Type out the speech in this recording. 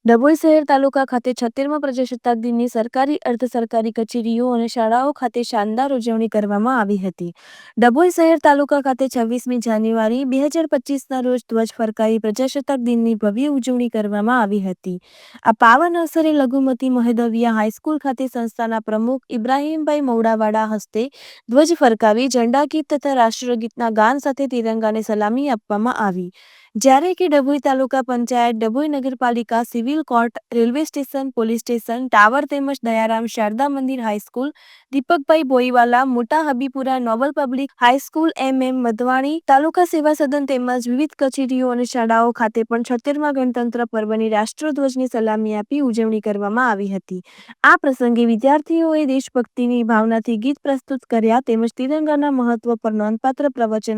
ડભોઈ શહેર તાલુકા ખાતે 76મા પ્રજાસત્તાક દિનની સરકારી અર્ધ સરકારી કચેરીઓ અને શાળાઓ ખાતે શાનદાર ઉજવણી કરવામાં આવી હતી. ડભોઈ શહેર તાલુકા ખાતે 26મી જાન્યુઆરી 2025ના રોજ ધ્વજ ફરકાવી પ્રજાસત્તાક દિનની ભવ્ય ઉજવણી કરવામાં આવી હતી. આ પાવન અવસરે લઘુમતી મહદવિયા હાઈસ્કૂલ ખાતે સંસ્થાના પ્રમુખ ઇબ્રાહીમભાઈ મૌડાવાડા હસ્તે ધ્વજ ફરકાવી ઝંડા ગીત તથા રાષ્ટ્રગીતના ગાન સાથે તિરંગાને સલામી આપવામાં આવી. જ્યારે કે ડભોઈ તાલુકા પંચાયત, ડભોઈ નગરપાલિકા, civil court, railway station, police station, tower તેમજ દયારામ શારદા મંદિર હાઈસ્કૂલ, દીપકભાઈ બોઈવાલા, મોટા હબીપુરા નોબલ પબ્લિક હાઈસ્કૂલ, એમ મધવાણી, તાલુકા સેવા સદન તેમજ વિવિધ કચેરીઓ અને શાળાઓ ખાતે પણ 76મા ગણતંત્ર પર્વની રાષ્ટ્રધ્વજની સલામી આપી ઉજવણી કરવામાં આવી હતી. આ પ્રસંગે વિદ્યાર્થીઓએ દેશભક્તિની ભાવનાથી ગીત પ્રસ્તુત કર્યા તેમજ તિરંગાના મહત્વ પર નોંધપાત્ર પ્રવચન